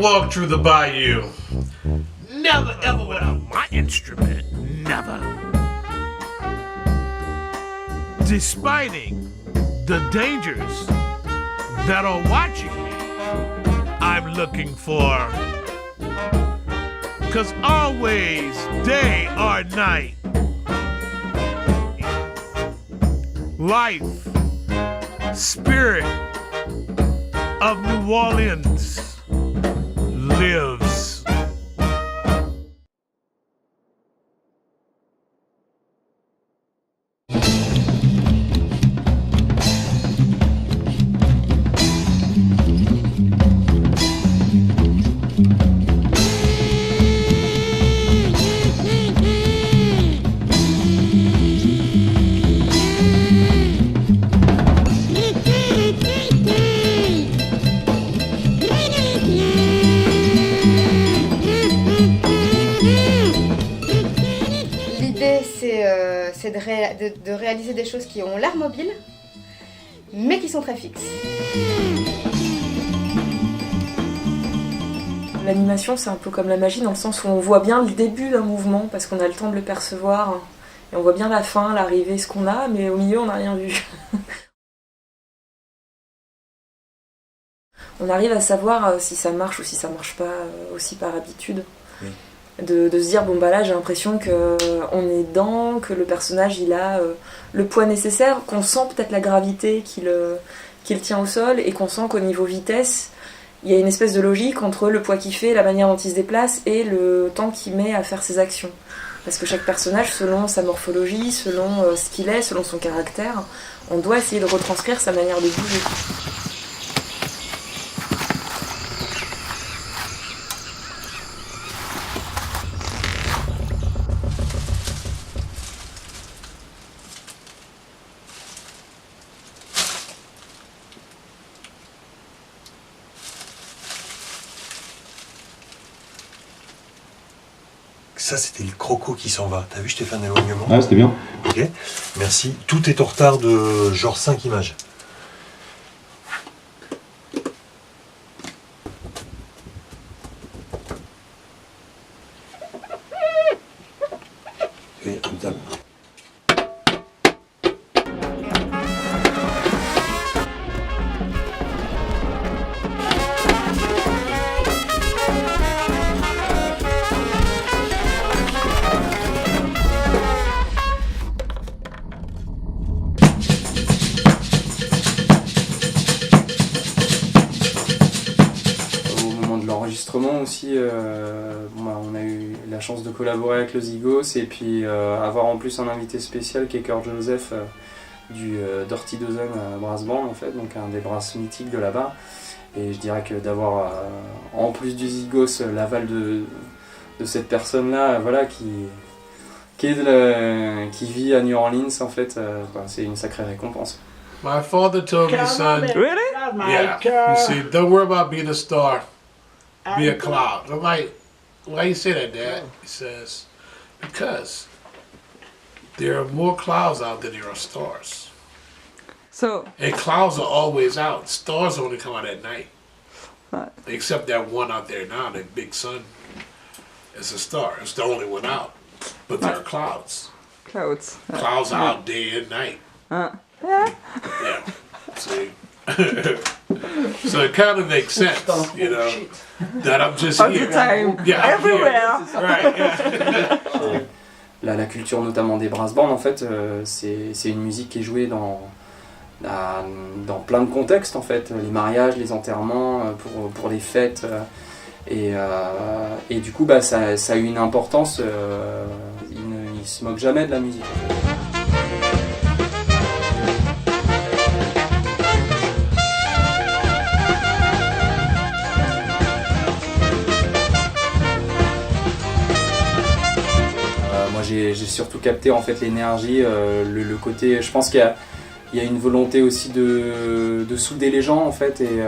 walk through the bayou. Never ever without my instrument. Never. Despite the dangers that are watching me, I'm looking for. 'Cause always, day or night, life, spirit of New Orleans lives. C'est de réaliser des choses qui ont l'air mobiles, mais qui sont très fixes. L'animation, c'est un peu comme la magie dans le sens où on voit bien le début d'un mouvement parce qu'on a le temps de le percevoir et on voit bien la fin, l'arrivée, ce qu'on a, mais au milieu, on n'a rien vu. On arrive à savoir si ça marche ou si ça marche pas aussi par habitude. Oui. De se dire, bon bah là j'ai l'impression qu'on est dedans, que le personnage il a le poids nécessaire, qu'on sent peut-être la gravité qui le tient au sol et qu'on sent qu'au niveau vitesse, il y a une espèce de logique entre le poids qu'il fait, la manière dont il se déplace et le temps qu'il met à faire ses actions. Parce que chaque personnage, selon sa morphologie, selon ce qu'il est, selon son caractère, on doit essayer de retranscrire sa manière de bouger. Ça, c'était le croco qui s'en va. T'as vu, je t'ai fait un éloignement. Ah, c'était bien. Ok, merci. Tout est en retard de genre 5 images. Oui, comme ça. L'enregistrement aussi, on a eu la chance de collaborer avec le Zygos et puis avoir en plus un invité spécial qui est Kurt Joseph du Dirty Dozen Brass Band en fait, donc un des brasses mythiques de là-bas. Et je dirais que d'avoir en plus du Zygos l'aval de cette personne-là, voilà, qui vit à New Orleans en fait, c'est une sacrée récompense. My father told me, son, Really? yeah, he said, don't worry about being a star. Be a cloud. I'm like, why you say that, Dad? He says, because there are more clouds out than there are stars. So, And clouds are always out. Stars only come out at night. right. Except that one out there now, that big sun, is a star. It's the only one out. But there are clouds. Clouds. Clouds are out day and night. Yeah. Yeah. See? So it kind of makes sense, you know, that I'm just All here. the time. Yeah, I'm Everywhere. here. Right, yeah. La culture notamment des brass bands en fait, c'est une musique qui est jouée dans plein de contextes en fait, les mariages, les enterrements, pour les fêtes, et du coup ça a eu une importance, ils se moquent jamais de la musique. J'ai surtout capté en fait l'énergie, le côté, je pense qu'il y a une volonté aussi de souder les gens en fait, et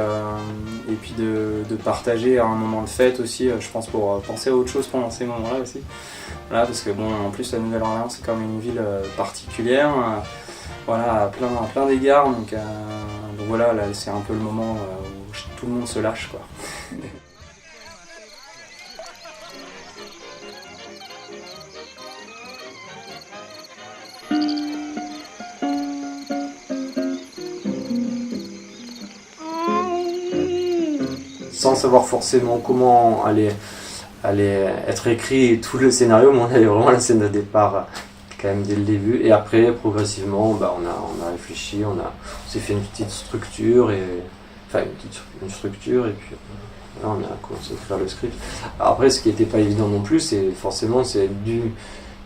puis de partager un moment de fête aussi, je pense, pour penser à autre chose pendant ces moments-là aussi. Voilà, parce que bon, en plus la Nouvelle-Orléans c'est quand même une ville particulière, voilà, à plein d'égards, donc voilà, là c'est un peu le moment où tout le monde se lâche quoi. sans savoir forcément comment allait être écrit tout le scénario, mais on avait vraiment la scène de départ quand même dès le début. Et après, progressivement, on a réfléchi, on s'est fait une petite structure, une structure, et puis là, on a commencé à écrire le script. Alors après, ce qui n'était pas évident non plus, c'est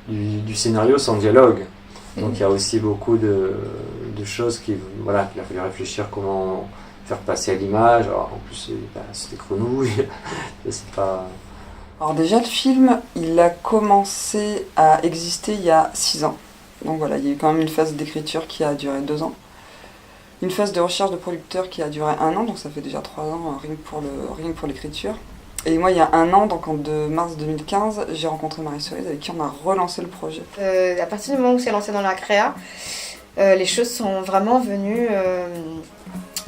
du scénario sans dialogue. Donc il y a aussi beaucoup de choses qu'il a fallu réfléchir comment faire passer à l'image. Alors en plus, c'est des grenouilles, c'est pas... Alors déjà, le film, il a commencé à exister il y a 6 ans. Donc voilà, il y a eu quand même une phase d'écriture qui a duré 2 ans. Une phase de recherche de producteur qui a duré 1 an, donc ça fait déjà 3 ans rien que pour l'écriture. Et moi, il y a 1 an, donc en mars 2015, j'ai rencontré Marie-Cerise avec qui on a relancé le projet. À partir du moment où c'est lancé dans la créa, les choses sont vraiment venues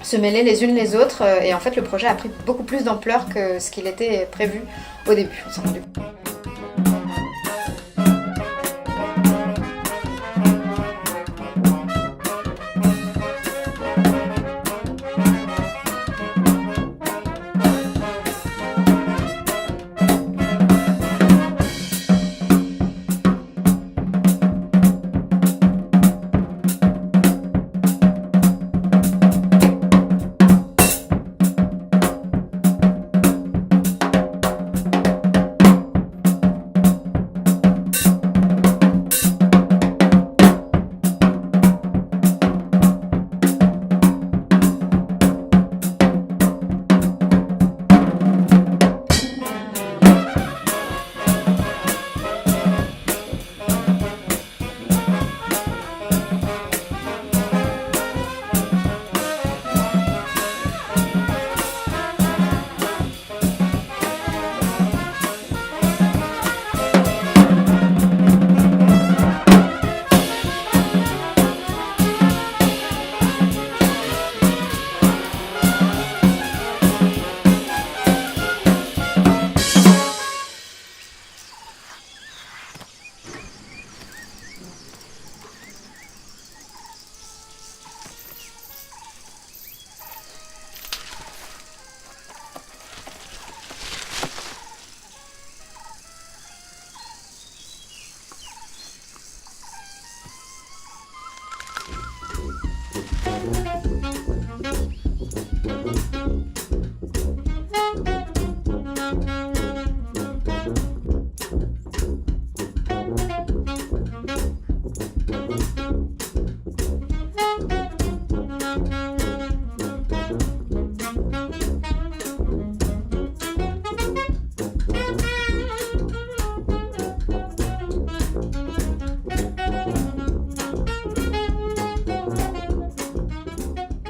se mêler les unes les autres. Et en fait, le projet a pris beaucoup plus d'ampleur que ce qu'il était prévu au début. On s'est rendu compte.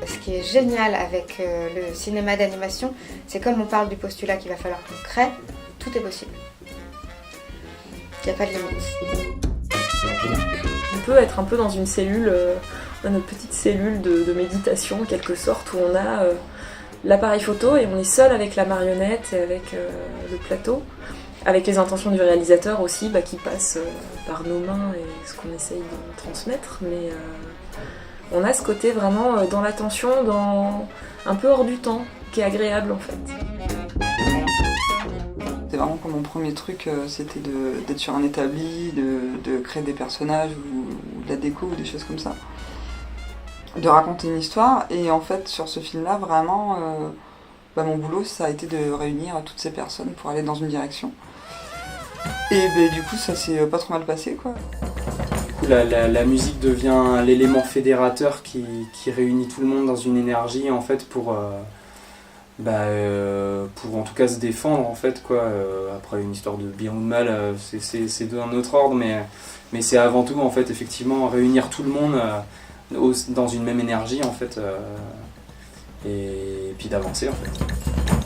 Ce qui est génial avec le cinéma d'animation, c'est comme on parle du postulat qu'il va falloir qu'on crée, tout est possible. Il n'y a pas de limite. On peut être un peu dans une cellule, dans notre petite cellule de méditation en quelque sorte, où on a l'appareil photo et on est seul avec la marionnette et avec le plateau, avec les intentions du réalisateur aussi qui passent par nos mains et ce qu'on essaye de transmettre, mais on a ce côté vraiment dans l'attention, un peu hors du temps, qui est agréable en fait. C'est vraiment comme mon premier truc, c'était d'être sur un établi, de créer des personnages ou de la déco ou des choses comme ça. De raconter une histoire, et en fait sur ce film-là, vraiment, mon boulot ça a été de réunir toutes ces personnes pour aller dans une direction. Et du coup ça s'est pas trop mal passé quoi. La musique devient l'élément fédérateur qui réunit tout le monde dans une énergie en fait pour en tout cas se défendre en fait quoi. Après une histoire de bien ou de mal, c'est d'un autre ordre, mais c'est avant tout en fait effectivement réunir tout le monde dans une même énergie en fait et puis d'avancer en fait.